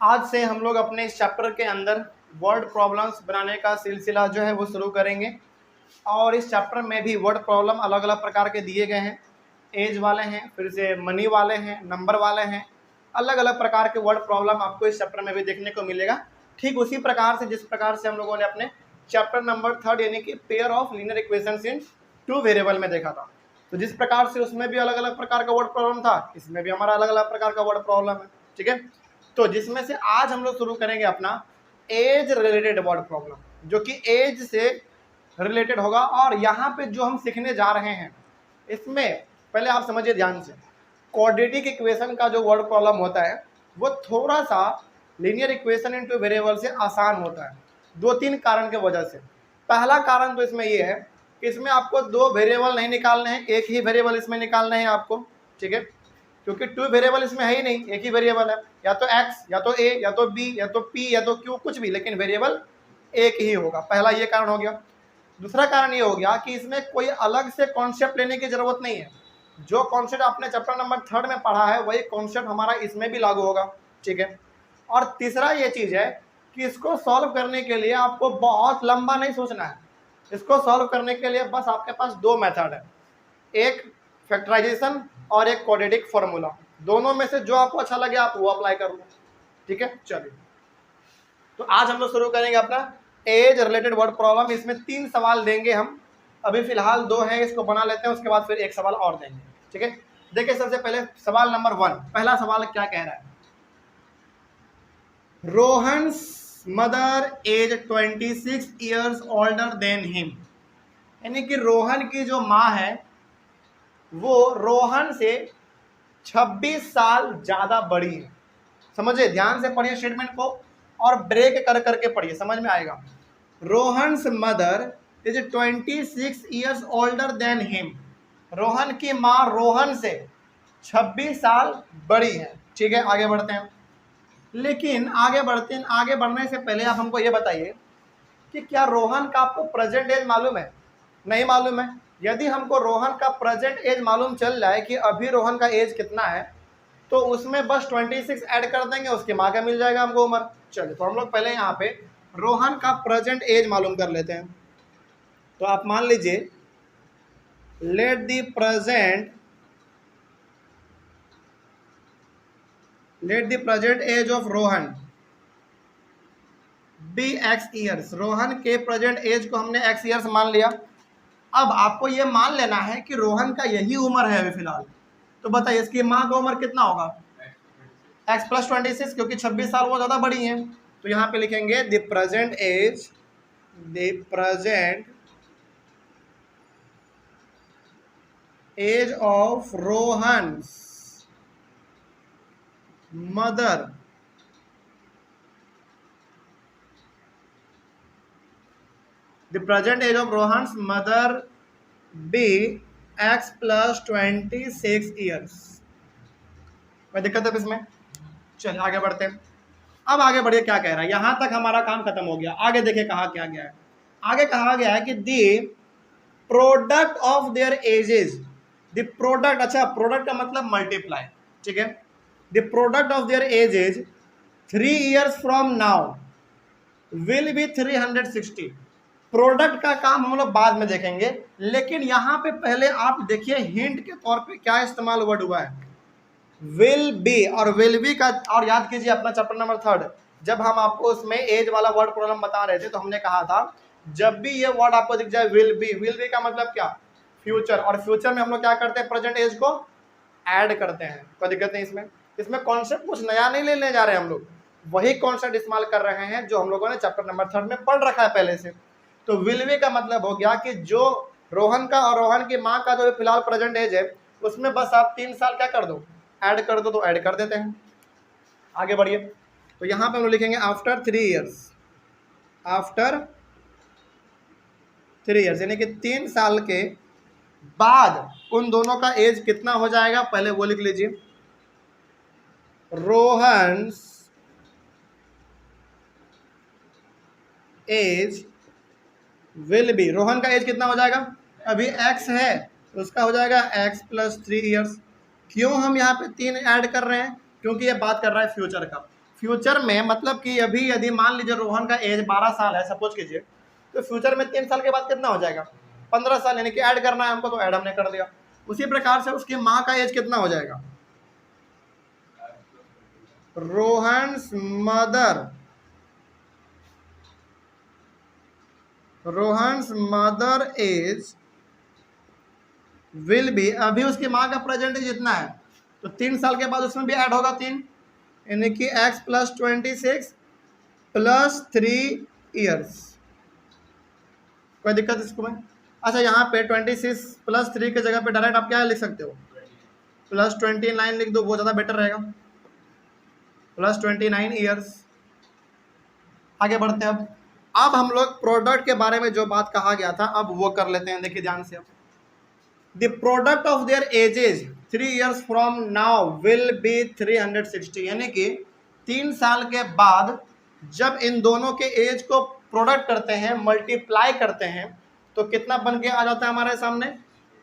आज से हम लोग अपने इस चैप्टर के अंदर वर्ड प्रॉब्लम्स बनाने का सिलसिला जो है वो शुरू करेंगे। और इस चैप्टर में भी वर्ड प्रॉब्लम अलग अलग प्रकार के दिए गए हैं। एज वाले हैं, फिर से मनी वाले हैं, नंबर वाले हैं। अलग अलग प्रकार के वर्ड प्रॉब्लम आपको इस चैप्टर में भी देखने को मिलेगा। ठीक उसी प्रकार से जिस प्रकार से हम लोगों ने अपने चैप्टर नंबर 3 यानी कि pair of linear equations in 2 variable में देखा था। तो जिस प्रकार से उसमें भी अलग अलग प्रकार का वर्ड प्रॉब्लम था, इसमें भी हमारा अलग अलग प्रकार का वर्ड प्रॉब्लम है। ठीक है, तो जिसमें से आज हम लोग शुरू करेंगे अपना एज रिलेटेड वर्ड प्रॉब्लम, जो कि एज से रिलेटेड होगा। और यहाँ पे जो हम सीखने जा रहे हैं इसमें पहले आप समझिए ध्यान से, क्वाड्रेटिक इक्वेशन का जो वर्ड प्रॉब्लम होता है वो थोड़ा सा लीनियर इक्वेशन इनटू वेरिएबल से आसान होता है, 2-3 कारण के वजह से। पहला कारण तो इसमें ये है कि इसमें आपको 2 वेरिएबल नहीं निकालने हैं, एक ही वेरिएबल इसमें निकालना है आपको। ठीक है, क्योंकि 2 वेरिएबल इसमें है ही नहीं, एक ही वेरिएबल है, या तो x या तो a या तो b या तो p या तो q, कुछ भी, लेकिन वेरिएबल एक ही होगा। पहला ये कारण हो गया। दूसरा कारण ये हो गया कि इसमें कोई अलग से कॉन्सेप्ट लेने की जरूरत नहीं है। जो कॉन्सेप्ट आपने चैप्टर नंबर 3 में पढ़ा है वही कॉन्सेप्ट हमारा इसमें भी लागू होगा। ठीक है, और तीसरा ये चीज है कि इसको सॉल्व करने के लिए आपको बहुत लंबा नहीं सोचना है। इसको सॉल्व करने के लिए बस आपके पास 2 मेथड है, एक फैक्टराइजेशन और एक क्वाड्रेटिक फॉर्मूला। दोनों में से जो आपको अच्छा लगे आप वो अप्लाई कर लो। ठीक है, चलिए तो आज हम लोग शुरू करेंगे अपना एज रिलेटेड वर्ड प्रॉब्लम। इसमें 3 सवाल देंगे हम, अभी फिलहाल 2 हैं, इसको बना लेते हैं, उसके बाद फिर एक सवाल और देंगे। ठीक है, देखिए सबसे पहले सवाल नंबर 1। पहला सवाल क्या कह रहा है, Rohan's mother age 26 years older than him, यानी कि रोहन की जो माँ है वो रोहन से 26 साल ज्यादा बड़ी है। समझिए, ध्यान से पढ़िए स्टेटमेंट को और ब्रेक कर करके पढ़िए, समझ में आएगा। Rohan's mother is 26 years older than him, Rohan की माँ रोहन से 26 साल बड़ी है। ठीक है, आगे बढ़ते हैं। लेकिन आगे बढ़ने से पहले आप हमको ये बताइए कि क्या रोहन का आपको प्रेजेंट एज मालूम है? नहीं मालूम है। यदि हमको रोहन का प्रेजेंट एज मालूम चल जाए कि अभी रोहन का एज कितना है, तो उसमें बस 26 ऐड कर देंगे, उसके माँ का मिल जाएगा हमको उम्र। चलिए, तो हम लोग पहले यहाँ पे रोहन का प्रेजेंट एज मालूम कर लेते हैं। तो आप मान लीजिए let the present age of Rohan be x years. Rohan के प्रेजेंट एज को हमने x ईयर्स मान लिया। अब आपको ये मान लेना है कि रोहन का यही उम्र है अभी फिलहाल। तो बताइए इसकी माँ का उम्र कितना होगा? x + 26, क्योंकि 26 साल वो ज़्यादा बड़ी हैं। तो यहाँ पे लिखेंगे the present age of Rohan's mother be x + 26 years. कोई दिक्कत है इसमें? चलिए आगे बढ़ते हैं। अब आगे बढ़िए, क्या कह रहा है, यहां तक हमारा काम खत्म हो गया। आगे देखिए कहा क्या गया है। आगे कहा गया है कि the product of their edges, the product, अच्छा प्रोडक्ट का मतलब मल्टीप्लाई। ठीक है, the product of their edges 3 years from now will be 360। Product का काम हम लोग बाद में देखेंगे, लेकिन यहां पे पहले आप देखिए हिंट के तौर पे क्या इस्तेमाल वर्ड हुआ है, विल बी। और विल बी का, और याद कीजिए अपना चैप्टर नंबर 3 जब हम आपको उसमें एज वाला वर्ड प्रॉब्लम बता रहे थे तो हमने कहा था जब भी ये वर्ड आपको दिख जाए विल बी का मतलब क्या, फ्यूचर। और फ्यूचर में हम लोग क्या करते हैं, प्रेजेंट एज को ऐड करते हैं। कोई दिक्कत नहीं इसमें। इसमें कॉन्सेप्ट कुछ नया नहीं लेने जा रहे हैं हम लोग, वही कॉन्सेप्ट इस्तेमाल कर रहे हैं जो हम लोगों ने चैप्टर नंबर 3 में पढ़ रखा है पहले से। तो विल बी का मतलब हो गया कि जो रोहन का और रोहन की माँ का जो फिलहाल प्रेजेंट एज है उसमें बस आप 3 साल क्या कर दो, ऐड कर दो। तो ऐड कर देते हैं। आगे बढ़िए, तो यहाँ पे हम लोग लिखेंगे आफ्टर 3 ईयर्स, यानी कि 3 साल के बाद उन दोनों का एज कितना हो जाएगा, पहले वो लिख लीजिए। Rohan's age will be, Rohan का एज कितना हो जाएगा, अभी x है तो उसका हो जाएगा x + 3 ईयर्स। क्यों हम यहाँ पे 3 ऐड कर रहे हैं, क्योंकि ये बात कर रहा है फ्यूचर का। फ्यूचर में मतलब कि अभी यदि मान लीजिए रोहन का एज 12 साल है सपोज कीजिए, तो फ्यूचर में 3 साल के बाद कितना हो जाएगा 15 साल, यानी कि ऐड करना है हमको तो ऐड हमने कर दिया। उसी प्रकार से उसकी माँ का एज कितना हो जाएगा, Rohan's mother age will be, अभी उसकी माँ का प्रेजेंट एज इतना है तो 3 साल के बाद उसमें भी ऐड होगा 3, यानी कि x + 26 + 3 ईयर्स। कोई दिक्कत इसको में? अच्छा यहाँ पे 26 + 3 के जगह पे डायरेक्ट आप क्या लिख सकते हो, +29 लिख दो, वो ज़्यादा बेटर रहेगा, +29 ईयर्स। आगे बढ़ते हैं। अब हम लोग प्रोडक्ट के बारे में जो बात कहा गया था अब वो कर लेते हैं, देखिए ध्यान से। The product of their edges 3 years from now will be 360, यानी कि 3 साल के बाद जब इन दोनों के एज को प्रोडक्ट करते हैं, मल्टीप्लाई करते हैं, तो कितना बन के आ जाता है हमारे सामने,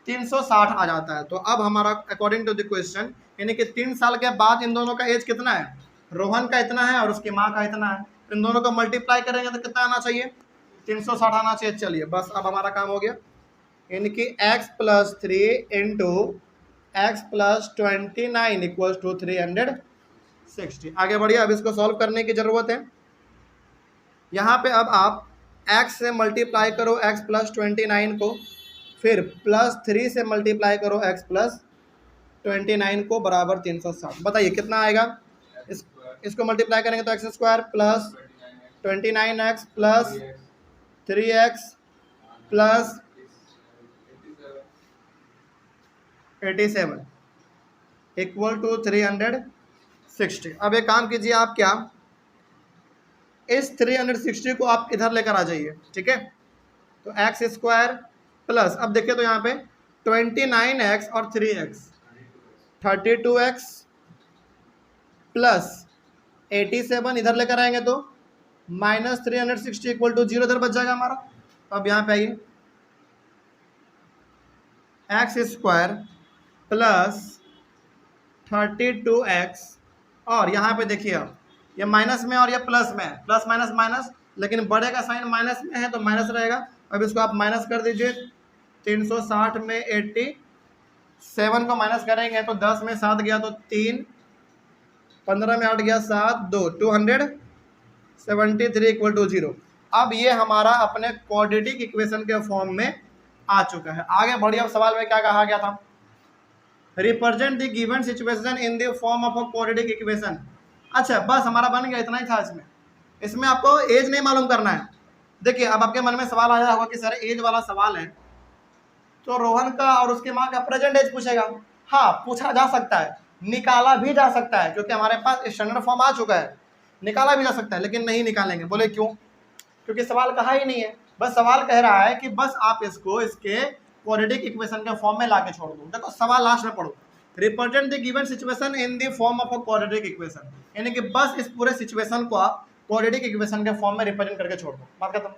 360 आ जाता है। तो अब हमारा अकॉर्डिंग टू द क्वेश्चन, यानी कि 3 साल के बाद इन दोनों का एज कितना है, रोहन का इतना है और उसकी माँ का इतना है, इन दोनों को मल्टीप्लाई करेंगे तो कितना आना चाहिए, 360 आना चाहिए। चलिए बस अब हमारा काम हो गया, यानी कि x + 3 × x + 29 = 360। आगे बढ़िए, अब इसको सॉल्व करने की जरूरत है। यहाँ पे अब आप x से मल्टीप्लाई करो x + 29 को, फिर +3 से मल्टीप्लाई करो x + 29 को बराबर 360। बताइए कितना आएगा, इसको मल्टीप्लाई करेंगे तो x² + 29x + 3x + 87 = 360। अब एक काम कीजिए आप, क्या इस 360 को आप इधर लेकर आ जाइए, ठीक है। तो x² प्लस, अब देखिए तो यहाँ पे 29x और 3x 32x प्लस 87 इधर लेकर आएंगे तो -360 = 0 इधर बच जाएगा हमारा। तो अब यहाँ पे आइए, x² प्लस 32x, और यहाँ पे देखिए अब ये माइनस में और ये प्लस में है, प्लस माइनस माइनस, लेकिन बड़े का साइन माइनस में है तो माइनस रहेगा। अब इसको आप माइनस कर दीजिए, 360 में 87 को माइनस करेंगे तो 10 में 7 गया तो 3, 15 में 8 गया 7, 2, 273 = 0। अब ये हमारा अपने क्वाड्रेटिक इक्वेशन के फॉर्म में आ चुका है। आगे बढ़िए, अब सवाल में क्या कहा गया था, represent the given situation in the form of a quadratic equation. अच्छा बस हमारा बन गया, इतना ही था इसमें आपको एज नहीं मालूम करना है। देखिए अब आपके मन में सवाल आया होगा कि सर एज वाला सवाल है तो रोहन का और उसकी माँ का प्रेजेंट एज पूछेगा। हाँ पूछा जा सकता है, निकाला भी जा सकता है, क्योंकि हमारे पास स्टैंडर्ड फॉर्म आ चुका है, निकाला भी जा सकता है, लेकिन नहीं निकालेंगे। बोले क्यों, क्योंकि सवाल कहा ही नहीं है, बस सवाल कह रहा है कि बस आप इसको इसके क्वाड्रेटिक इक्वेशन के फॉर्म में लाके छोड़ दो। देखो सवाल लास्ट में पढ़ो, represent the given situation in the form of a quadratic equation, यानी कि बस इस पूरे सिचुएशन को आप क्वाड्रेटिक इक्वेशन के फॉर्म में रिप्रेजेंट करके छोड़ दो, बात खत्म।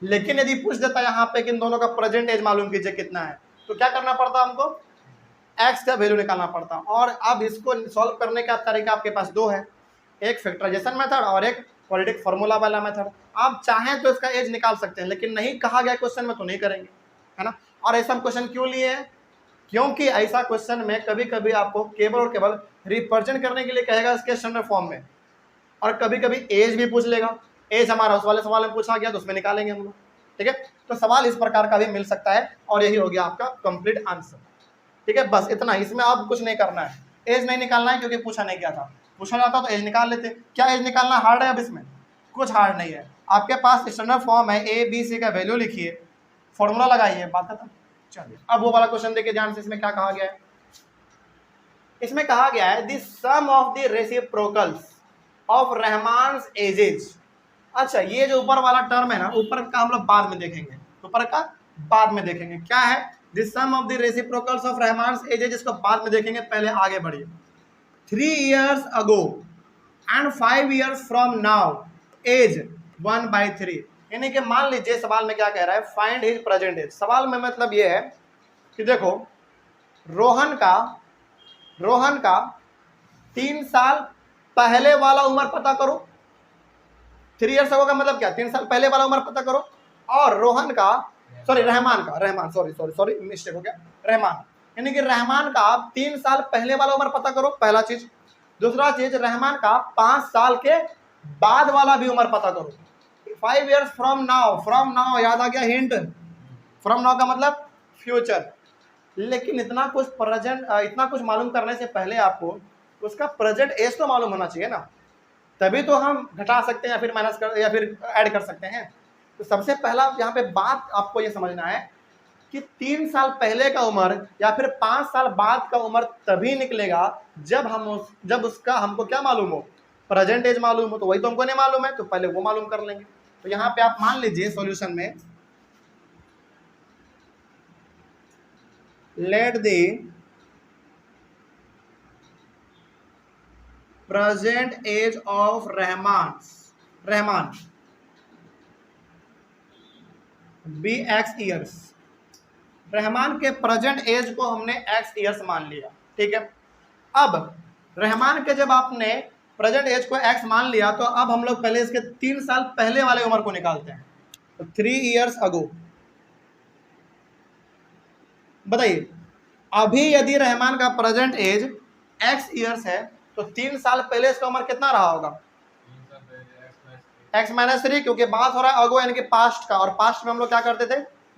लेकिन यदि पूछ देता है यहाँ पे कि इन दोनों का प्रेजेंट एज मालूम कीजिए कितना है, तो क्या करना पड़ता हमको, x का वैल्यू निकालना पड़ता। और अब इसको सॉल्व करने का तरीका आपके पास दो है, एक फैक्टराइजेशन मेथड और एक क्वाड्रेटिक फार्मूला वाला मेथड। आप चाहें तो इसका एज निकाल सकते हैं, लेकिन नहीं कहा गया क्वेश्चन में तो नहीं करेंगे, है ना। और ऐसा क्वेश्चन क्यों लिए हैं, क्योंकि ऐसा क्वेश्चन में कभी कभी आपको केवल और केवल रिप्रेजेंट करने के लिए कहेगा इसके स्टैंडर्ड फॉर्म में, और कभी कभी एज भी पूछ लेगा। एज हमारा उस वाले सवाल में पूछा गया तो उसमें निकालेंगे हम लोग, ठीक है। तो सवाल इस प्रकार का भी मिल सकता है और यही हो गया आपका कंप्लीट आंसर, ठीक है। बस इतना, इसमें आप कुछ नहीं करना है, एज नहीं निकालना है क्योंकि पूछा नहीं गया था। पूछा जाता तो एज निकाल लेते। क्या एज निकालना हार्ड है, अब इसमें कुछ हार्ड नहीं है। आपके पास स्टैंडर्ड फॉर्म है, ए बी सी का वैल्यू लिखिए, फॉर्मूला लगाइए, बात खत्म। चलिए अब वो वाला क्वेश्चन देखिए ध्यान से, इसमें क्या कहा गया है। इसमें कहा गया है the sum of the reciprocals of Rahman's ages. अच्छा ये जो ऊपर वाला टर्म है ना, ऊपर का हम लोग बाद में देखेंगे, ऊपर का बाद में देखेंगे क्या है, the sum of the reciprocals of Rahman's ages, इसको बाद में देखेंगे, पहले आगे बढ़िए। 3 years ago and 5 years from now as 1/3, यानी कि मान लीजिए सवाल में क्या कह रहा है, फाइंड हिज प्रेजेंट एज। सवाल में मतलब ये है कि देखो रोहन का 3 साल पहले वाला उम्र पता करो। 3 ईयर्स अगो का मतलब क्या, 3 साल पहले वाला उम्र पता करो। और रोहन का, सॉरी रहमान का, रहमान सॉरी मिस्टेक हो गया, रहमान, यानी कि रहमान का 3 साल पहले वाला उम्र पता करो, पहला चीज। दूसरा चीज, रहमान का 5 साल के बाद वाला भी उम्र पता करो। 5 ईयर्स फ्रॉम नाउ याद आ गया हिंट। फ्रॉम नाउ का मतलब फ्यूचर। लेकिन इतना कुछ मालूम करने से पहले आपको उसका प्रेजेंट एज तो मालूम होना चाहिए ना, तभी तो हम घटा सकते हैं या फिर माइनस कर या फिर ऐड कर सकते हैं। तो सबसे पहला यहाँ पे बात आपको ये समझना है कि 3 साल पहले का उम्र या फिर 5 साल बाद का उम्र तभी निकलेगा जब उसका हमको क्या मालूम हो, प्रेजेंट एज मालूम हो। तो वही तो हमको नहीं मालूम है, तो पहले वो मालूम कर लेंगे। तो यहाँ पे आप मान लीजिए सॉल्यूशन में let the present age of Rahman be x years. Rahman के प्रेजेंट एज को हमने x ईयर्स मान लिया, ठीक है। अब रहमान के जब आपने प्रेजेंट एज को x मान लिया, तो अब हम लोग पहले इसके 3 साल पहले वाले उम्र को निकालते हैं। तो 3 ईयर्स अगो, बताइए अभी यदि रहमान का प्रेजेंट एज x ईयर्स है तो 3 साल पहले इसका उम्र कितना रहा होगा, x माइनस 3, क्योंकि बात हो रहा है अगो यानी कि पास्ट का, और पास्ट में हम लोग क्या करते थे,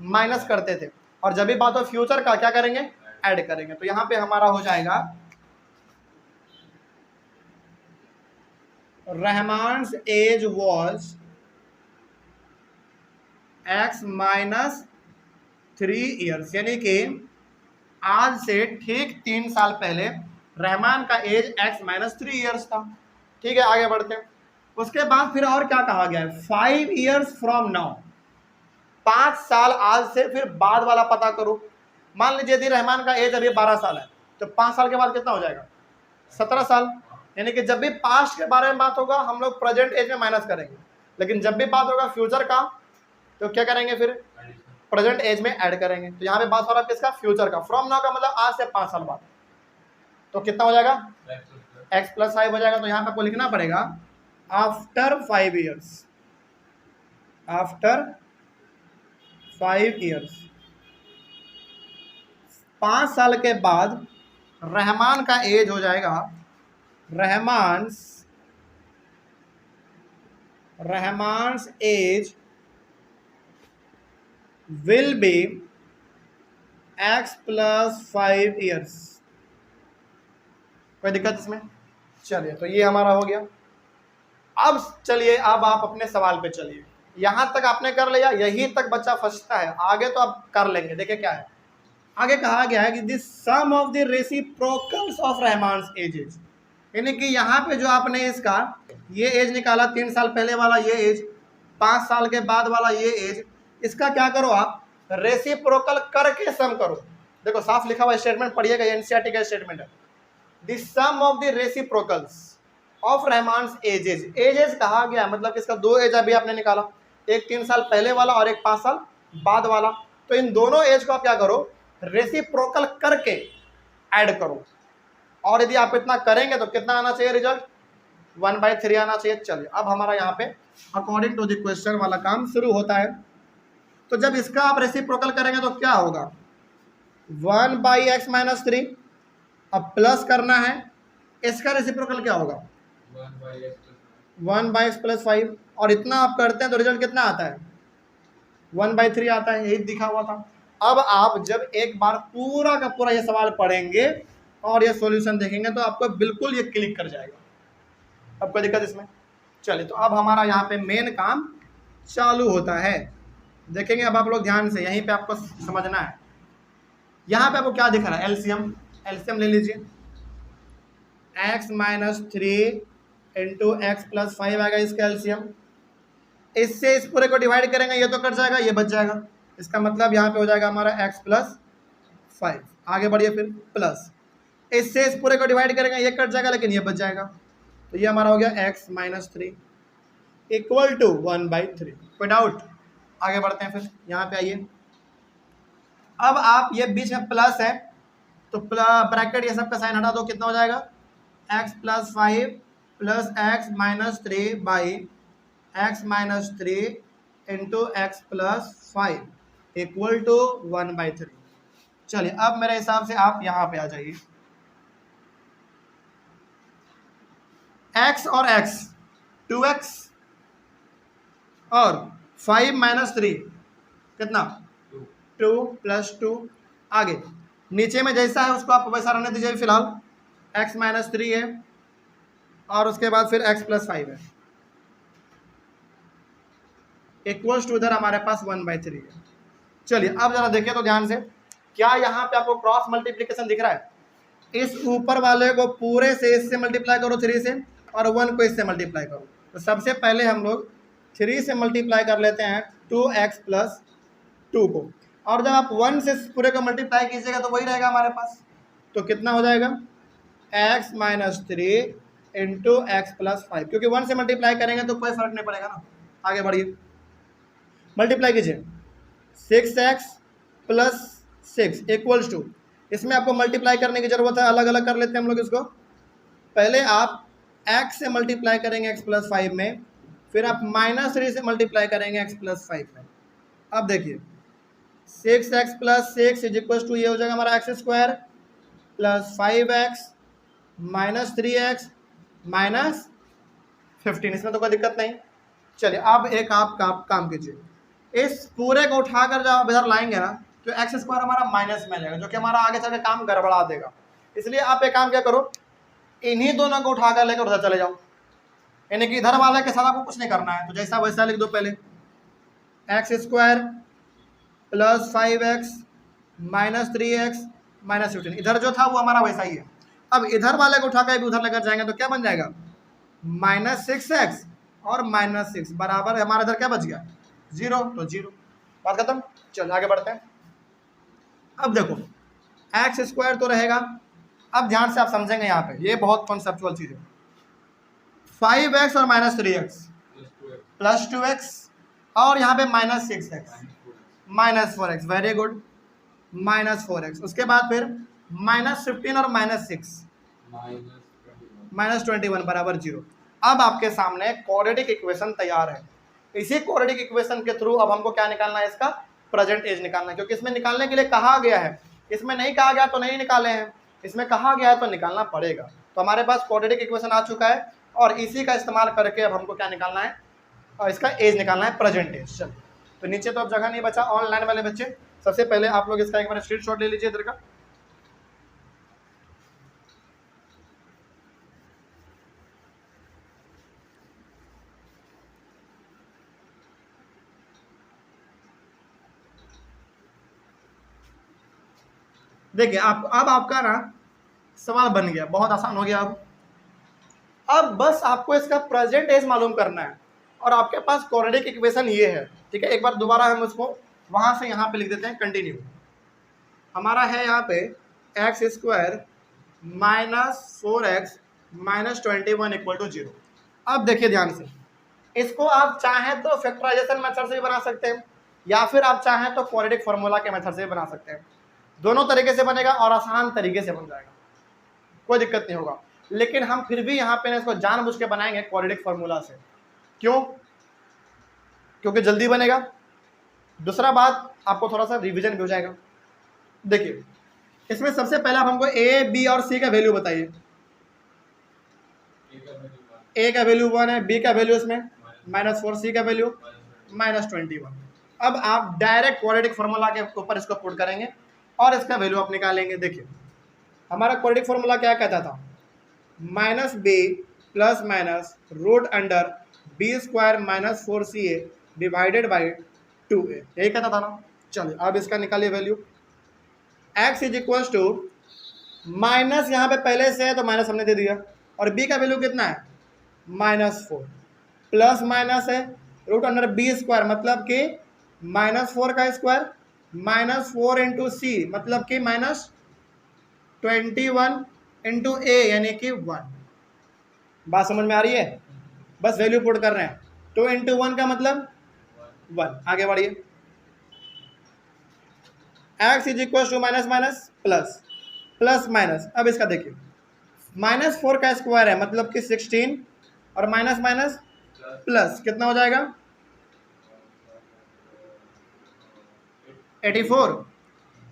माइनस करते थे। और जब भी बात हो फ्यूचर का, क्या करेंगे, ऐड करेंगे। तो यहाँ पे हमारा हो जाएगा Rahman's age was x minus 3 years, यानी कि आज से ठीक 3 साल पहले रहमान का एज x माइनस 3 ईयर्स था, ठीक है। आगे बढ़ते हैं। उसके बाद फिर और क्या कहा गया है, 5 ईयर्स फ्रॉम नाउ, 5 साल आज से फिर बाद वाला पता करो। मान लीजिए यदि रहमान का एज अभी 12 साल है, तो 5 साल के बाद कितना हो जाएगा, 17 साल। यानी कि जब भी पास्ट के बारे में बात होगा हम लोग प्रेजेंट एज में माइनस करेंगे, लेकिन जब भी बात होगा फ्यूचर का तो क्या करेंगे, फिर प्रेजेंट एज में ऐड करेंगे। तो यहाँ पे बात हो रहा है किसका, फ्यूचर का। फ्रॉम नाउ का मतलब आज से 5 साल बाद। तो कितना हो जाएगा, x प्लस 5 हो जाएगा। तो यहाँ पे आपको लिखना पड़ेगा आफ्टर 5 ईयर्स, आफ्टर 5 ईयर्स, 5 साल के बाद रहमान का एज हो जाएगा, Rahman's age will be x plus 5 years. कोई दिक्कत इसमें? चलिए, तो ये हमारा हो गया। अब चलिए, अब आप अपने सवाल पे चलिए। यहां तक आपने कर लिया, यही तक बच्चा फंसता है, आगे तो आप कर लेंगे। देखिए क्या है, आगे कहा गया है कि this sum of the reciprocals of Rahman's ages, यानी कि यहाँ पे जो आपने इसका ये एज निकाला, 3 साल पहले वाला ये एज, 5 साल के बाद वाला ये एज, इसका क्या करो आप, रेसिप्रोकल करके सम करो। देखो साफ लिखा हुआ स्टेटमेंट पढ़िएगा, एनसीईआरटी का स्टेटमेंट है। The sum of the reciprocals of Rahman's ages कहा गया, मतलब इसका 2 एज अभी आपने निकाला, एक 3 साल पहले वाला और एक 5 साल बाद वाला। तो इन दोनों एज को आप क्या करो, रेसिप्रोकल करके ऐड करो। और यदि आप इतना करेंगे तो कितना आना चाहिए रिजल्ट, 1/3 आना चाहिए। चलिए, अब हमारा यहाँ पे अकॉर्डिंग टू द क्वेश्चन वाला काम शुरू होता है। तो जब इसका आप रेसिप्रोकल करेंगे तो क्या होगा, 1/x माइनस 3, अब प्लस करना है, इसका रेसिप्रोकल क्या होगा, 1/x प्लस 5, और इतना आप करते हैं तो रिजल्ट कितना आता है, 1/3 आता है, यही दिखा हुआ था। अब आप जब एक बार पूरा का पूरा ये सवाल पढ़ेंगे और ये सॉल्यूशन देखेंगे तो आपको बिल्कुल ये क्लिक कर जाएगा। अब कोई दिक्कत इसमें? चलिए, तो अब हमारा यहाँ पे मेन काम चालू होता है। देखेंगे अब आप लोग ध्यान से, यहीं पे आपको समझना है। यहाँ पे आपको क्या दिख रहा है, एलसीएम ले लीजिए। x minus 3 into x plus 5 आएगा इसका एलसीएम। इससे इस पूरे को डिवाइड करेंगे, ये तो कट जाएगा, ये बच जाएगा। इसका मतलब यहाँ पे हो जाएगा हमारा x प्लस 5। आगे बढ़िए, फिर प्लस, इससे इस पूरे को डिवाइड करेंगे, ये कट जाएगा लेकिन ये बच जाएगा। तो ये हमारा हो गया x माइनस 3 इक्वल टू 1/3। कोई डाउट? आगे बढ़ते हैं, फिर यहाँ पे आइए। अब आप ये बीच में प्लस है तो ब्रैकेट ये सब का साइन हटा दो, कितना हो जाएगा, x plus 5 plus x minus 3 by x minus 3 into x plus 5 equal to 1/3। चलिए अब मेरे हिसाब से आप यहाँ पे आ जाइए। x और x 2x और 5 माइनस 3 कितना 2 प्लस 2। आगे नीचे में जैसा है उसको आप वैसा रहने दीजिए फिलहाल। x माइनस 3 है और उसके बाद फिर x प्लस 5 है इक्वल्स टू इधर हमारे पास 1/3 है। चलिए अब जरा देखिए तो ध्यान से, क्या यहाँ पे आपको क्रॉस मल्टीप्लीकेशन दिख रहा है? इस ऊपर वाले को पूरे से इससे मल्टीप्लाई करो 3 से और 1 को इससे मल्टीप्लाई करो। तो सबसे पहले हम लोग 3 से मल्टीप्लाई कर लेते हैं 2x प्लस 2 को, और जब आप 1 से पूरे को मल्टीप्लाई कीजिएगा तो वही रहेगा हमारे पास। तो कितना हो जाएगा x minus 3 into x plus 5, क्योंकि 1 से मल्टीप्लाई करेंगे तो कोई फर्क नहीं पड़ेगा ना। आगे बढ़िए, मल्टीप्लाई कीजिए 6x प्लस 6 इक्वल्स टू, इसमें आपको मल्टीप्लाई करने की जरूरत है, अलग अलग कर लेते हैं हम लोग इसको। पहले आप x से मल्टीप्लाई करेंगे x प्लस 5 में, फिर आप माइनस 3 से मल्टीप्लाई करेंगे x प्लस 5 में। अब देखिए 6x plus 6 is equal to ये हो जाएगा हमारा x square plus 5x minus 3x minus 15। इसमें तो कोई दिक्कत नहीं। चलिए अब एक आप काम कीजिए, इस पूरे को उठाकर जब आप इधर लाएंगे ना तो एक्स स्क्वायर हमारा माइनस में आ जाएगा, जो कि हमारा आगे चलकर काम गड़बड़ा देगा। इसलिए आप एक काम क्या करो, इन्हीं दोनों को उठाकर लेकर उधर चले जाओ, यानी कि इधर वाले के साथ आपको कुछ नहीं करना है। तो जैसा वैसा लिख दो, पहले x square plus 5x minus 3x minus 15, इधर जो था वो हमारा वैसा ही है। अब इधर वाले को उठाकर भी उधर लेकर जाएंगे तो क्या बन जाएगा माइनस 6x और माइनस 6 बराबर हमारा इधर क्या बच गया 0, तो 0, बात खत्म। चल आगे बढ़ते हैं। अब देखो एक्स स्क्वायर तो रहेगा, अब ध्यान से आप समझेंगे यहाँ पे, ये बहुत कॉन्सेप्चुअल चीज है। 5x और माइनस 3x प्लस 2x और यहाँ पे minus 6x minus 4x, very good, minus 4x। उसके बाद फिर माइनस 15 और माइनस 6 माइनस 21 बराबर 0। अब आपके सामने क्वाड्रेटिक इक्वेशन तैयार है। इसी क्वाड्रेटिक इक्वेशन के थ्रू अब हमको क्या निकालना है, इसका प्रेजेंट एज निकालना है, क्योंकि इसमें निकालने के लिए कहा गया है। इसमें नहीं कहा गया तो नहीं निकाले हैं, इसमें कहा गया है तो निकालना पड़ेगा। तो हमारे पास क्वाड्रेटिक इक्वेशन आ चुका है और इसी का इस्तेमाल करके अब हमको क्या निकालना है, और इसका एज निकालना है, प्रेजेंट एज। चल तो नीचे तो अब जगह नहीं बचा, ऑनलाइन वाले बच्चे सबसे पहले आप लोग इसका एक बार स्क्रीनशॉट ले लीजिए इधर का। देखिए आप अब आपका ना सवाल बन गया, बहुत आसान हो गया। अब बस आपको इसका प्रेजेंट एज मालूम करना है और आपके पास क्वाड्रेटिक इक्वेशन ये है, ठीक है। एक बार दोबारा हम इसको वहां से यहाँ पे लिख देते हैं, कंटिन्यू। हमारा है यहाँ पे x square minus 4x minus 21 equal to 0। अब देखिए ध्यान से, इसको आप चाहें तो फैक्टराइजेशन मेथड से भी बना सकते हैं या फिर आप चाहें तो क्वाड्रेटिक फार्मूला के मेथड से भी बना सकते हैं। दोनों तरीके से बनेगा और आसान तरीके से बन जाएगा, कोई दिक्कत नहीं होगा। लेकिन हम फिर भी यहाँ पे इसको जानबूझ के बनाएंगे क्वाड्रेटिक फार्मूला से। क्यों? क्योंकि जल्दी बनेगा। दूसरा बात, आपको थोड़ा सा रिवीजन भी हो जाएगा। देखिए इसमें सबसे पहले आप हमको ए, बी और सी का वैल्यू बताइए। ए का वैल्यू 1 है, बी का वैल्यू इसमें -4, सी का वैल्यू -21। अब आप डायरेक्ट क्वाड्रेटिक फार्मूला के ऊपर इसको पुट करेंगे और इसका वैल्यू आप निकालेंगे। देखिए हमारा क्वाड्रेटिक फार्मूला क्या कहता था, -b plus minus root under B square minus 4ca divided by 2a, यही कहता था ना। चलिए अब इसका निकालिए value. x is equal to minus, यहाँ पे पहले से है तो माइनस हमने दे दिया, और b का वैल्यू कितना है -4, प्लस माइनस है रूट अंडर बी स्क्वायर मतलब कि -4 का स्क्वायर -4 इंटू सी मतलब कि -21 इंटू ए यानी कि 1। बात समझ में आ रही है? बस वैल्यू पुट कर रहे हैं। 2 इंटू 1 का मतलब 1। आगे बढ़िए, x is equal to minus minus plus plus minus. अब इसका देखिए -4 का स्क्वायर है मतलब कि 16 और माइनस माइनस प्लस कितना हो जाएगा 84।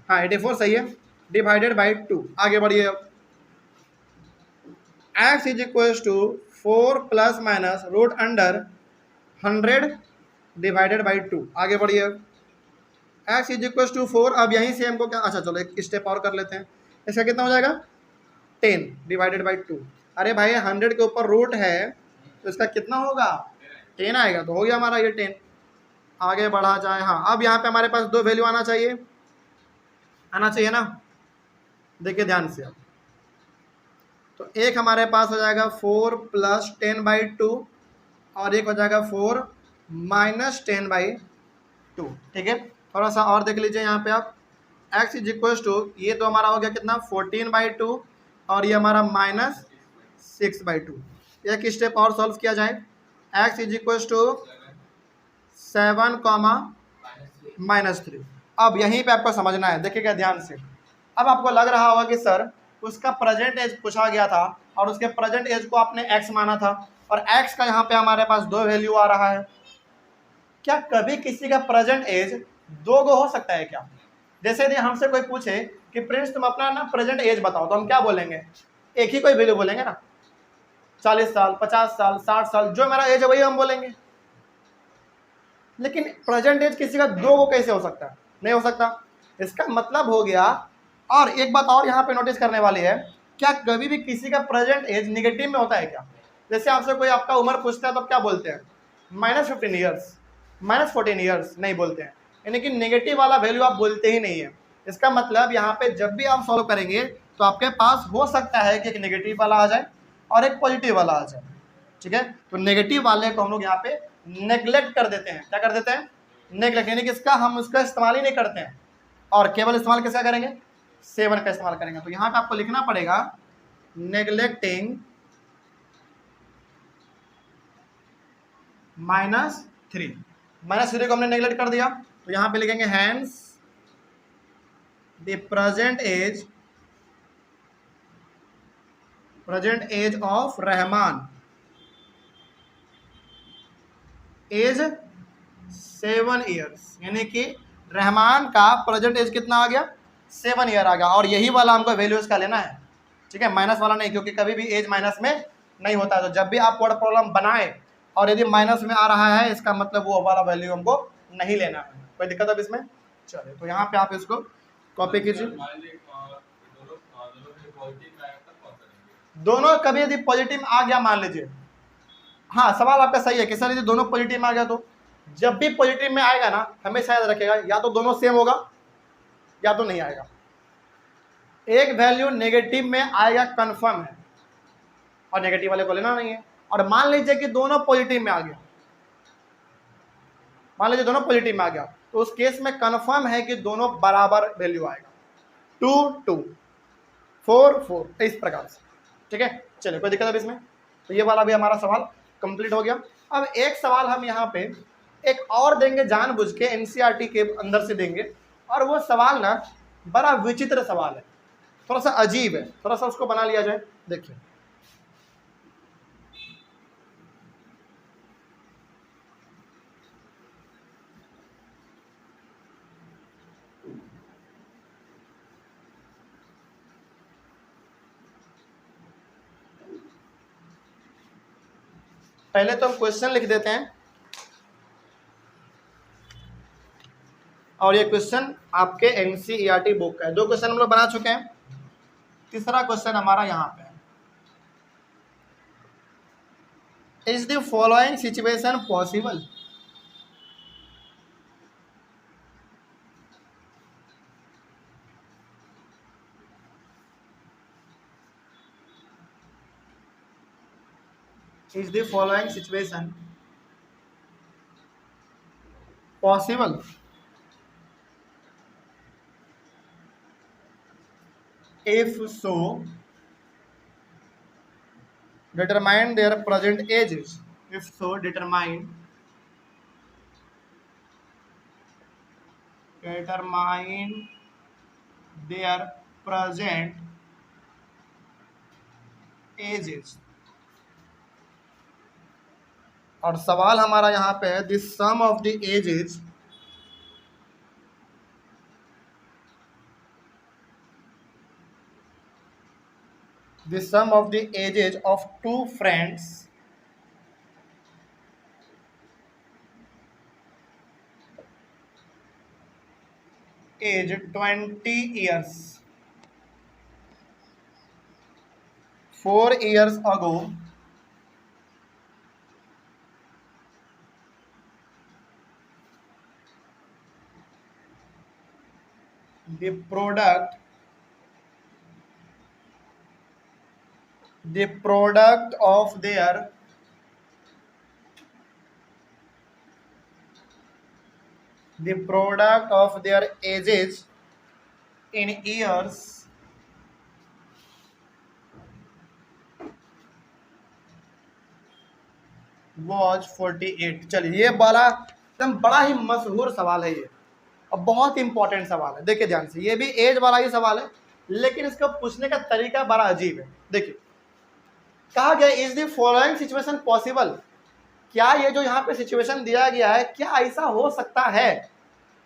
हाँ 84 सही है, डिवाइडेड बाई 2। आगे बढ़िए अब x is equal to 4 plus minus root under 100 divided by 2। आगे बढ़िए अब x इज इक्वल टू 4। अब यहीं से हमको क्या, अच्छा चलो एक स्टेप और कर लेते हैं। इसका कितना हो जाएगा 10 डिवाइडेड बाई 2। अरे भाई 100 के ऊपर रूट है तो इसका कितना होगा 10 आएगा, तो हो गया हमारा ये 10। आगे बढ़ा जाए, हाँ अब यहाँ पे हमारे पास दो वैल्यू आना चाहिए ना, देखिए ध्यान से अब। तो एक हमारे पास हो जाएगा 4 प्लस 10 बाई 2 और एक हो जाएगा 4 माइनस 10 बाई 2। ठीक है, थोड़ा सा और देख लीजिए यहाँ पे आप x इज इक्वल टू, ये तो हमारा हो गया कितना 14 बाई 2 और ये हमारा माइनस 6 बाई 2। एक स्टेप और सॉल्व किया जाए, x is equal to 7 comma -3। अब यहीं पे आपको समझना है, देखिएगा ध्यान से। अब आपको लग रहा होगा कि सर उसका प्रेजेंट एज पूछा गया था और उसके प्रेजेंट एज को आपने x माना था और x का यहाँ पे हमारे पास दो वैल्यू आ रहा है। क्या कभी किसी का प्रेजेंट एज दो गो हो सकता है क्या? जैसे यदि हमसे कोई पूछे कि प्रिंस तुम अपना ना प्रेजेंट एज बताओ, तो हम क्या बोलेंगे, एक ही कोई वैल्यू बोलेंगे ना, 40 साल 50 साल 60 साल, जो मेरा एज है वही हम बोलेंगे। लेकिन प्रेजेंट एज किसी का दो गो कैसे हो सकता है? नहीं हो सकता। इसका मतलब हो गया, और एक बात और यहाँ पे नोटिस करने वाली है, क्या कभी भी किसी का प्रेजेंट एज निगेटिव में होता है क्या? जैसे आपसे कोई आपका उम्र पूछता है तो आप क्या बोलते हैं, -15 ईयर्स, -14 ईयर्स, नहीं बोलते हैं। यानी कि नेगेटिव वाला वैल्यू आप बोलते ही नहीं है। इसका मतलब यहाँ पे जब भी आप सॉल्व करेंगे तो आपके पास हो सकता है कि एक नेगेटिव वाला आ जाए और एक पॉजिटिव वाला आ जाए। ठीक है, तो नेगेटिव वाले को हम लोग यहाँ पे नेग्लेक्ट कर देते हैं। क्या कर देते हैं, नेग्लेक्ट, यानी कि इसका हम उसका इस्तेमाल ही नहीं करते हैं और केवल इस्तेमाल किसका करेंगे, 7 का इस्तेमाल करेंगे। तो यहाँ पे आपको लिखना पड़ेगा नेग्लेक्टिंग -3। -3 को हमने नेग्लेक्ट कर दिया, तो यहाँ पे लिखेंगे hence the present age of Rahman is 7 years, यानी कि रहमान का प्रेजेंट एज कितना आ गया 7 ईयर आ गया। और यही वाला हमको वैल्यू इसका लेना है। ठीक है, माइनस वाला नहीं, क्योंकि कभी भी एज माइनस में नहीं होता है। तो जब भी आप वर्ड प्रॉब्लम बनाए और यदि माइनस में आ रहा है, इसका मतलब वो वाला वैल्यू हमको नहीं लेना है। कोई दिक्कत अब इसमें? चलिए, तो यहाँ पे आप इसको कॉपी कीजिए। दोनों कभी यदि पॉजिटिव आ गया मान लीजिए, हाँ सवाल आपका सही है कि सर यदि दोनों पॉजिटिव में आ गया, तो जब भी पॉजिटिव में आएगा ना, हमेशा याद रखेगा या तो दोनों सेम होगा या तो नहीं आएगा। एक वैल्यू नेगेटिव में आएगा कंफर्म है और नेगेटिव वाले को लेना नहीं है। और मान लीजिए कि दोनों पॉजिटिव में आ गया, मान लीजिए दोनों पॉजिटिव में आ गया, तो उस केस में कंफर्म है कि दोनों बराबर वैल्यू आएगा, 2 2 4 4, इस प्रकार से। ठीक है, चलिए कोई दिक्कत है इसमें? तो ये वाला भी हमारा सवाल कंप्लीट हो गया। अब एक सवाल हम यहाँ पे एक और देंगे, जानबूझ के एनसीईआरटी के अंदर से देंगे, और वो सवाल ना बड़ा विचित्र सवाल है, थोड़ा सा अजीब है, थोड़ा सा उसको बना लिया जाए। देखिए पहले तो हम क्वेश्चन लिख देते हैं, और ये क्वेश्चन आपके एनसीईआरटी बुक का है। 2 क्वेश्चन हम लोग बना चुके हैं, तीसरा क्वेश्चन हमारा यहाँ पे है। Is the following situation possible? Is the following situation possible? If so, determine their present ages. If so, determine their present ages. और सवाल हमारा यहाँ पे है, the sum of the ages of two friends is 20 years 4 years ago the product of their ages in years was 48। चलिए ये वाला एकदम बड़ा ही मशहूर सवाल है ये, और बहुत इंपॉर्टेंट सवाल है। देखिए ध्यान से, ये भी एज वाला ही सवाल है, लेकिन इसका पूछने का तरीका बड़ा अजीब है। देखिए कहा गया, is the following situation possible, क्या ये जो यहाँ पे सिचुएशन दिया गया है, क्या ऐसा हो सकता है?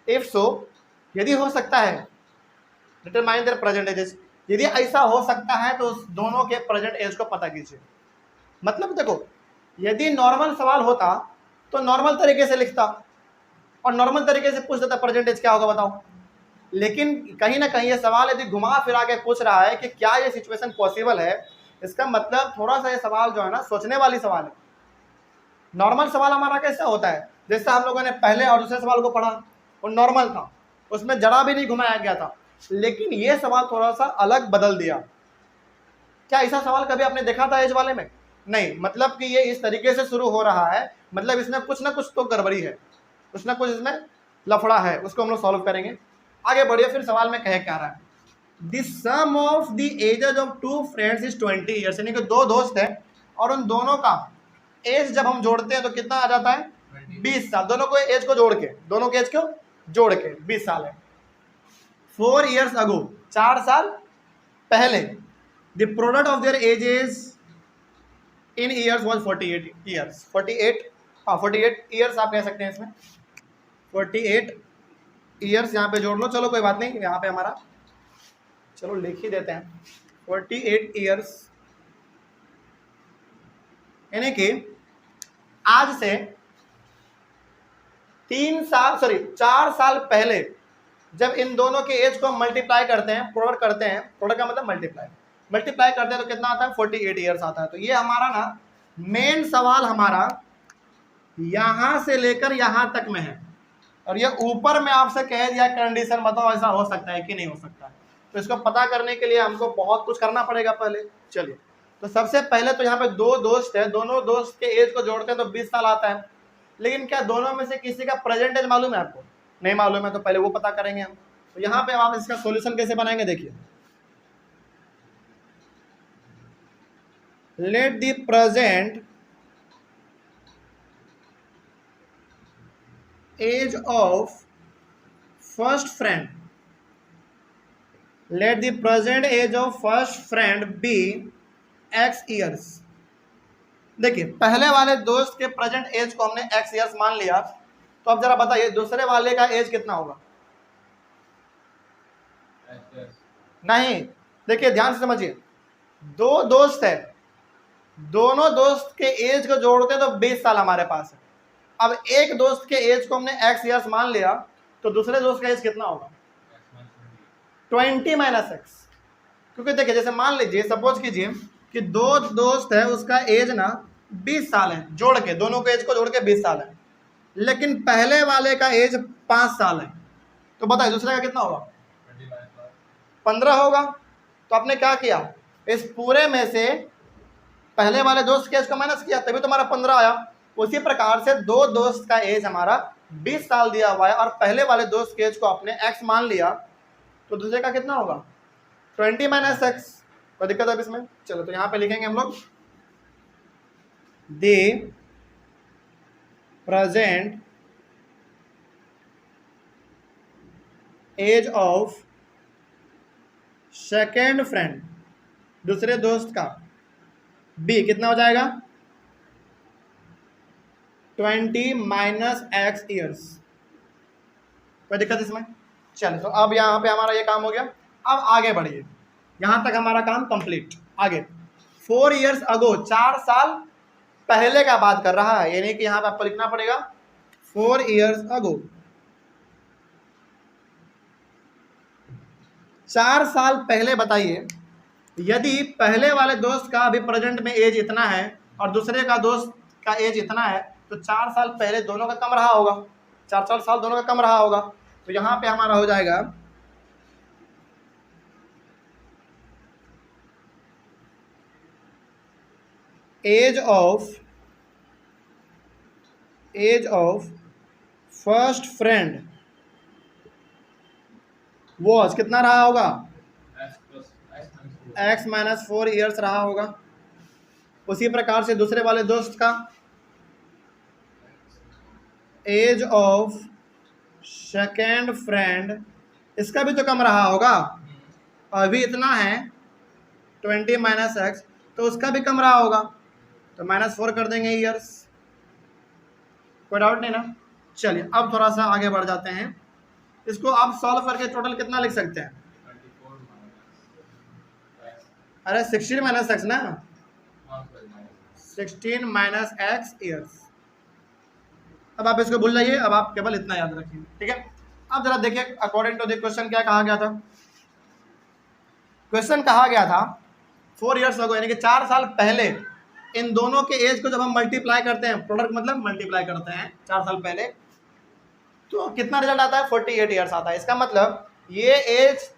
इफ सो, यदि हो सकता है, डिटरमाइन देयर प्रेजेंट एजेस, यदि ऐसा हो सकता है तो दोनों के प्रेजेंट एज को पता कीजिए। मतलब देखो, यदि नॉर्मल सवाल होता तो नॉर्मल तरीके से लिखता और नॉर्मल तरीके से पूछ देता प्रेजेंट एज क्या होगा बताओ। लेकिन कहीं ना कहीं ये सवाल यदि घुमा फिरा के पूछ रहा है कि क्या ये सिचुएशन पॉसिबल है, इसका मतलब थोड़ा सा ये सवाल जो है ना सोचने वाली सवाल है। नॉर्मल सवाल हमारा कैसा होता है, जैसे हम लोगों ने पहले और दूसरे सवाल को पढ़ा, वो नॉर्मल था, उसमें जरा भी नहीं घुमाया गया था, लेकिन ये सवाल थोड़ा सा अलग बदल दिया। क्या ऐसा सवाल कभी आपने देखा था एज वाले में? नहीं। मतलब कि ये इस तरीके से शुरू हो रहा है, मतलब इसमें कुछ ना कुछ तो गड़बड़ी है, कुछ ना कुछ इसमें लफड़ा है, उसको हम लोग सॉल्व करेंगे। आगे बढ़िए, फिर सवाल में कह क्या रहा है, the sum of the ages of two friends is 20 years, यानी कि दो दोस्त हैं और उन दोनों का एज जब हम जोड़ते हैं तो कितना आ जाता है? 20 साल। दोनों को एज को जोड़ के, दोनों के एज को जोड़ के 20 साल है। 4 years ago, 4 साल पहले, the product of their edges in years was 48 years. 48 years आप कह सकते हैं इसमें, 48 ईयर्स यहाँ पे जोड़ लो। चलो कोई बात नहीं, यहाँ पे हमारा चलो लिख ही देते हैं 48 ईयर्स, यानी कि आज से 4 साल पहले जब इन दोनों के एज को मल्टीप्लाई करते हैं, प्रोडक्ट करते हैं, प्रोडक्ट का मतलब मल्टीप्लाई करते हैं तो कितना आता है? 48 ईयर्स आता है। तो ये हमारा ना मेन सवाल हमारा यहां से लेकर यहां तक में है, और ये ऊपर में आपसे कह दिया कंडीशन बताओ ऐसा हो सकता है कि नहीं हो सकता है। तो इसको पता करने के लिए हमको बहुत कुछ करना पड़ेगा पहले। चलिए, तो सबसे पहले तो यहाँ पे दो दोस्त है, दोनों दोस्त के एज को जोड़ते हैं तो 20 साल आता है। लेकिन क्या दोनों में से किसी का प्रेजेंट एज मालूम है आपको? नहीं मालूम है, तो पहले वो पता करेंगे हम। तो यहाँ पे आप इसका सॉल्यूशन कैसे बनाएंगे, देखिए, let the present age of first friend, let the present age of first friend be x years. देखिए, पहले वाले दोस्त के प्रेजेंट एज को हमने x ईयर्स मान लिया, तो अब जरा बताइए दूसरे वाले का एज कितना होगा? नहीं, देखिए ध्यान से समझिए, दो दोस्त है, दोनों दोस्त के एज को जोड़ते हैं तो 20 साल हमारे पास है। अब एक दोस्त के एज को हमने x ईयर्स मान लिया, तो दूसरे दोस्त का एज कितना होगा? 20 माइनस x। क्योंकि देखिए, जैसे मान लीजिए, सपोज कीजिए कि दो दोस्त है, उसका एज ना 20 साल है, जोड़ के दोनों के एज को जोड़ के 20 साल है, लेकिन पहले वाले का एज 5 साल है, तो बताइए दूसरे का कितना होगा? 15 होगा। तो आपने क्या किया, इस पूरे में से पहले वाले दोस्त के एज को माइनस किया, तभी तुम्हारा 15 आया। उसी प्रकार से दो दोस्त का एज हमारा 20 साल दिया हुआ है, और पहले वाले दोस्त के एज को आपने x मान लिया, तो दूसरे का कितना होगा? 20 माइनस एक्स। कोई दिक्कत है इसमें? चलो, तो यहाँ पे लिखेंगे हम लोग, the present age of second friend, दूसरे दोस्त का बी कितना हो जाएगा 20 माइनस एक्स ईयर्स। कोई दिक्कत इसमें? चलिए तो अब यहाँ पे हमारा ये काम हो गया। अब आगे बढ़िए, यहाँ तक हमारा काम कंप्लीट। आगे 4 ईयर्स अगो, 4 साल पहले का बात कर रहा है, यानी कि यहाँ पे आपको लिखना पड़ेगा 4 ईयर्स अगो। 4 साल पहले बताइए, यदि पहले वाले दोस्त का अभी प्रेजेंट में एज इतना है और दूसरे का दोस्त का एज इतना है, तो 4 साल पहले दोनों का कम रहा होगा, 4 साल दोनों का कम रहा होगा। तो यहाँ पे हमारा हो जाएगा age of first friend was कितना रहा होगा x माइनस 4 ईयर्स रहा होगा। उसी प्रकार से दूसरे वाले दोस्त का एज ऑफ सेकेंड फ्रेंड, इसका भी तो कम रहा होगा, अभी इतना है 20 माइनस एक्स, तो उसका भी कम रहा होगा, तो -4 कर देंगे ईयर्स। कोई डाउट नहीं ना? चलिए अब थोड़ा सा आगे बढ़ जाते हैं। इसको आप सॉल्व करके टोटल कितना लिख सकते हैं? अरे 16 माइनस एक्स ना, 16 माइनस एक्स ईयर्स। अब आप इसको भूल जाइए, अब आप केवल इतना याद रखिए, ठीक है। अब जरा देखिए अकॉर्डिंग टू द क्वेश्चन क्या कहा गया था। क्वेश्चन कहा गया था 4 ईयर्स अगो, यानी कि 4 साल पहले इन दोनों के एज को जब हम मल्टीप्लाई करते हैं, प्रोडक्ट मतलब मल्टीप्लाई करते हैं 4 साल पहले, तो कितना रिजल्ट आता है? 48 ईयर्स आता है। इसका मतलब ये एज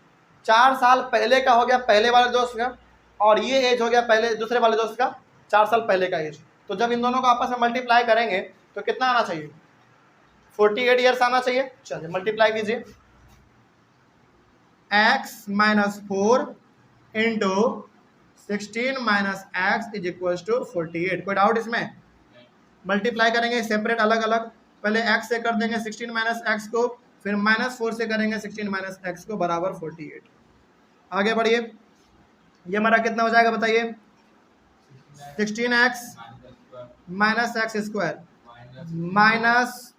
4 साल पहले का हो गया पहले वाले दोस्त का, और ये एज हो गया पहले दूसरे वाले दोस्त का 4 साल पहले का एज। तो जब इन दोनों को आपस में मल्टीप्लाई करेंगे तो कितना आना चाहिए? 48 ईयर्स आना चाहिए। चलिए मल्टीप्लाई कीजिए, x minus 4 into 16 minus x is equal to 48। कोई डाउट इसमें? मल्टीप्लाई करेंगे सेपरेट अलग अलग, पहले x से कर देंगे 16 माइनस एक्स को, फिर -4 से करेंगे 16 माइनस एक्स को, बराबर 48। आगे बढ़िए, ये हमारा कितना हो जाएगा बताइए? 16x minus x square minus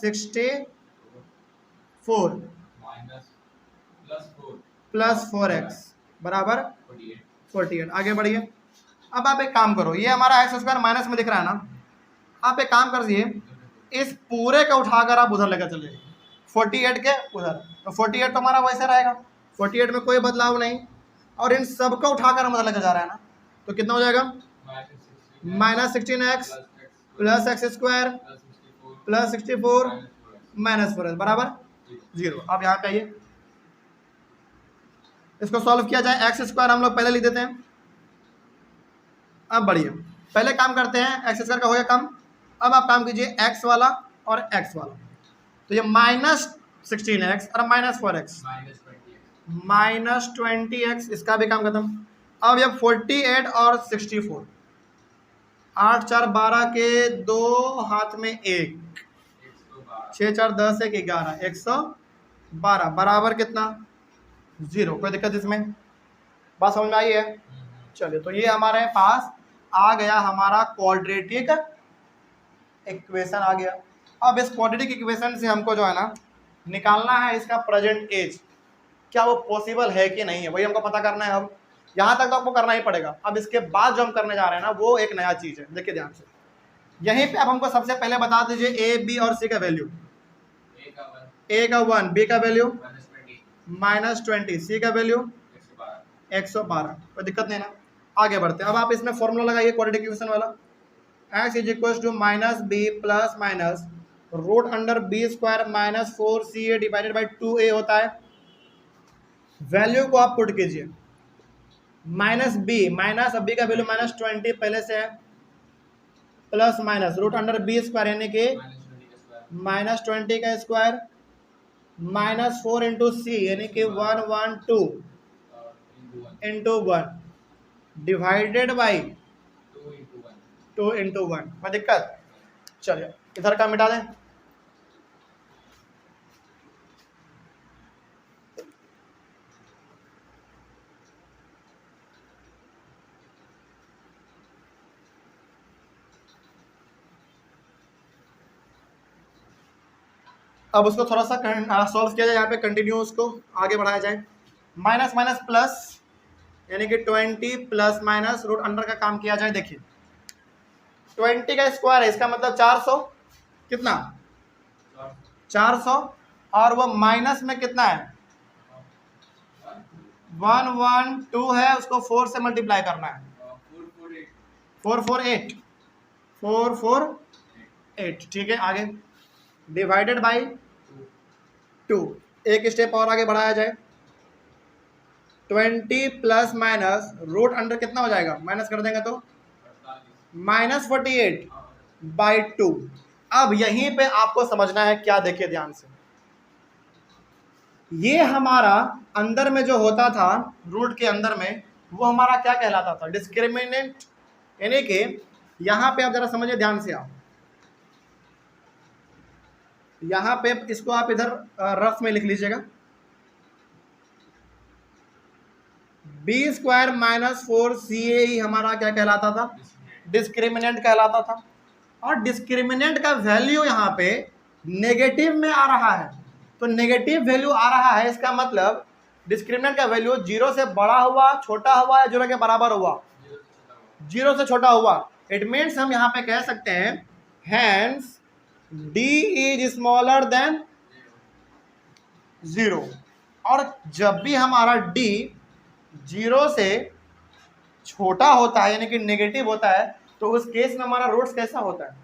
64 plus 4x बराबर 48। आगे बढ़िए, अब आप एक काम करो, ये हमारा एक्स स्क्वायर माइनस में दिख रहा है ना, आप एक काम करिए, इस पूरे का उठाकर आप उधर लेकर चलिए 48 के उधर, तो 48 तो हमारा वैसे रहेगा, 48 में कोई बदलाव नहीं, और इन सब का उठाकर हम उधर लेकर जा रहे हैं ना, तो कितना हो जाएगा? -16x plus x square plus 64 minus 4 बराबर 0। अब यहाँ पे आइए, इसको सॉल्व किया जाए। एक्स स्क्वायर हम लोग पहले लिख देते हैं। अब बढ़िए, पहले काम करते हैं, एक्स स्क्वायर का हो गया कम। अब आप काम कीजिए एक्स वाला और एक्स वाला, तो ये -16x और -4x -20x, इसका भी काम खत्म। अब ये 48 और 64, 8 4 12 के 2 हाथ में 1, 6 4 10 1 11, 112 बराबर कितना? 0। कोई दिक्कत इसमें? बात समझ में आई है? चलिए, तो ये हमारे पास आ गया हमारा क्वाड्रेटिक इक्वेशन आ गया। अब इस क्वाड्रेटिक इक्वेशन से हमको जो है ना निकालना है इसका प्रेजेंट एज, क्या वो पॉसिबल है कि नहीं है, वही हमको पता करना है। अब यहाँ तक तो आपको करना ही पड़ेगा। अब इसके बाद जो हम करने जा रहे हैं ना वो एक नया चीज़ है, देखिए ध्यान से। यहीं पे अब हमको सबसे पहले बता दीजिए ए बी और सी का वैल्यू। ए का 1, बी का वैल्यू -20, सी का वैल्यू 112। कोई दिक्कत नहीं ना? आगे बढ़ते हैं। अब आप इसमें फॉर्मूला लगाइए क्वाड्रेटिक इक्वेशन वाला, x is equal to -b plus minus root under B square -4ca divided by 2a होता है। वैल्यू को आप पुट कीजिए, -b माइनस, अब b का वैल्यू -20 पहले से है, plus minus root under B square यानी कि -20 का स्क्वायर -4 इंटू सी यानी कि 112 इंटू 1 डिवाइडेड बाई 2 इंटू 1। कोई दिक्कत? चलिए इधर का मिटा दें। अब उसको थोड़ा सा सॉल्व किया जाए, यहाँ पे कंटिन्यू उसको आगे बढ़ाया जाए। माइनस माइनस प्लस यानी कि 20 प्लस माइनस रूट अंडर का काम किया जाए। देखिए 20 का स्क्वायर है, इसका मतलब 400, कितना 400, और वो माइनस में कितना है 112 है, उसको 4 से मल्टीप्लाई करना है 448 448, ठीक है। आगे डिवाइडेड बाई 2, एक स्टेप और आगे बढ़ाया जाए। 20 प्लस माइनस रूट अंडर कितना हो जाएगा, माइनस कर देंगे तो -48 बाई 2। अब यहीं पे आपको समझना है क्या, देखिए ध्यान से, ये हमारा अंदर में जो होता था रूट के अंदर में, वो हमारा क्या कहलाता था, डिस्क्रिमिनेंट। यानी कि यहां पे आप जरा समझिए ध्यान से, आप यहां पे इसको आप इधर रफ में लिख लीजिएगा, बी स्क्वायर माइनस 4ca ही हमारा क्या कहलाता था, डिस्क्रिमिनेंट कहलाता था। और डिस्क्रिमिनेंट का वैल्यू यहाँ पे नेगेटिव में आ रहा है, तो नेगेटिव वैल्यू आ रहा है, इसका मतलब डिस्क्रिमिनेंट का वैल्यू 0 से बड़ा हुआ, छोटा हुआ या 0 के बराबर हुआ, 0 से छोटा हुआ। इट मीन्स हम यहाँ पे कह सकते हैं hence d is smaller than 0। और जब भी हमारा d 0 से छोटा होता है यानी कि नेगेटिव होता है, तो उस केस में हमारा रूट्स कैसा होता है,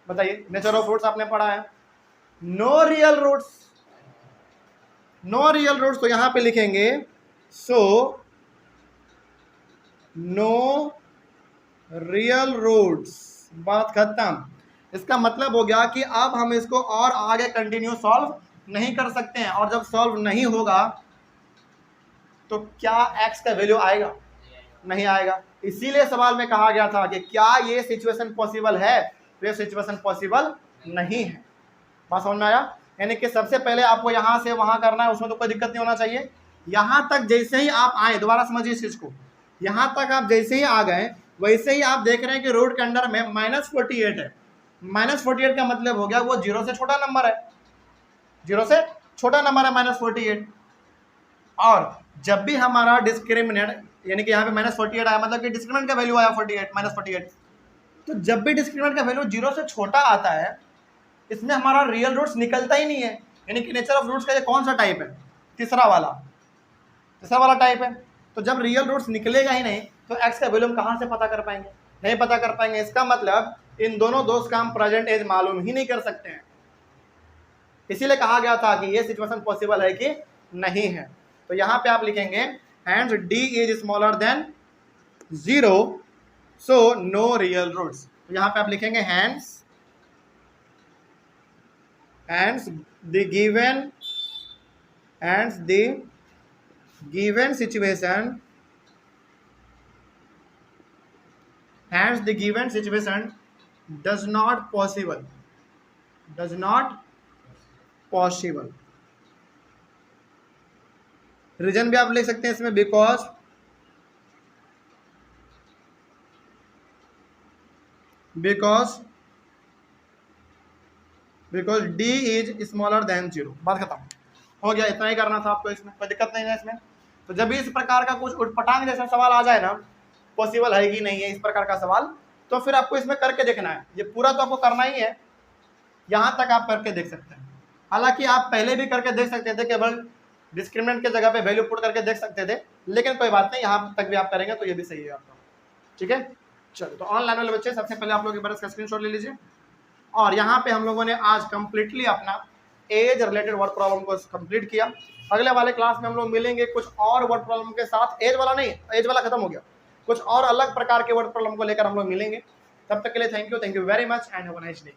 बताइए। नेचर ऑफ रूट्स आपने पढ़ा है, no real roots, no real roots, तो यहां पे लिखेंगे सो नो रियल रूट्स, बात खत्म। इसका मतलब हो गया कि अब हम इसको और आगे कंटिन्यू सॉल्व नहीं कर सकते हैं, और जब सॉल्व नहीं होगा तो क्या x का वैल्यू आएगा, नहीं आएगा। इसीलिए सवाल में कहा गया था कि क्या ये सिचुएशन पॉसिबल है, तो ये सिचुएशन पॉसिबल नहीं है। बात समझ में आया। यानी कि सबसे पहले आपको यहां से वहां करना है, उसमें तो कोई दिक्कत नहीं होना चाहिए। यहां तक जैसे ही आप आए, दोबारा समझिए इस चीज को, यहां तक आप जैसे ही आ गए वैसे ही आप देख रहे हैं कि रूट के अंडर में -48 है। -48 का मतलब हो गया वो 0 से छोटा नंबर है, 0 से छोटा नंबर है -48। और जब भी हमारा डिस्क्रिमिनेंट यानी कि यहाँ पे -48 आया, मतलब कि डिस्क्रिमिनेंट का वैल्यू आया 48 -48, तो जब भी डिस्क्रिमिनेंट का वैल्यू 0 से छोटा आता है, इसमें हमारा रियल रूट्स निकलता ही नहीं है। यानी कि नेचर ऑफ रूट्स का ये कौन सा टाइप है, तीसरा वाला टाइप है। तो जब रियल रूट्स निकलेगा ही नहीं, तो x का वैल्यू हम कहाँ से पता कर पाएंगे, नहीं पता कर पाएंगे। इसका मतलब इन दोनों दोस्त का हम प्रेजेंट एज मालूम ही नहीं कर सकते हैं। इसीलिए कहा गया था कि ये सिचुएशन पॉसिबल है कि नहीं है। तो यहाँ पे आप लिखेंगे hence d is smaller than 0, so no real roots. तो यहाँ पे आप लिखेंगे hence the given situation does not possible reason भी आप लिख सकते हैं इसमें, because d is smaller than 0। बात खत्म हो गया, इतना ही करना था आपको, इसमें कोई दिक्कत नहीं है इसमें। तो जब भी इस प्रकार का कुछ उटपटांग जैसा सवाल आ जाए ना, पॉसिबल है कि नहीं है इस प्रकार का सवाल, तो फिर आपको इसमें करके देखना है। ये पूरा तो आपको करना ही है, यहाँ तक आप करके देख सकते हैं। हालांकि आप पहले भी करके देख सकते थे, केवल डिस्क्रिमिनेंट के जगह पे वैल्यू पुट करके देख सकते थे, लेकिन कोई बात नहीं, यहाँ तक भी आप करेंगे तो ये भी सही है आपका, ठीक है। चलो, तो ऑनलाइन वाले बच्चे सबसे पहले आप लोग एक बार इसका स्क्रीनशॉट ले लीजिए। और यहाँ पे हम लोगों ने आज कंप्लीटली अपना एज रिलेटेड वर्ड प्रॉब्लम को कंप्लीट किया। अगले वाले क्लास में हम लोग मिलेंगे कुछ और वर्ड प्रॉब्लम के साथ। एज वाला नहीं, एज वाला खत्म हो गया, कुछ और अलग प्रकार के वर्ड प्रॉब्लम को लेकर हम लोग मिलेंगे। तब तक के लिए thank you very much and have a nice day.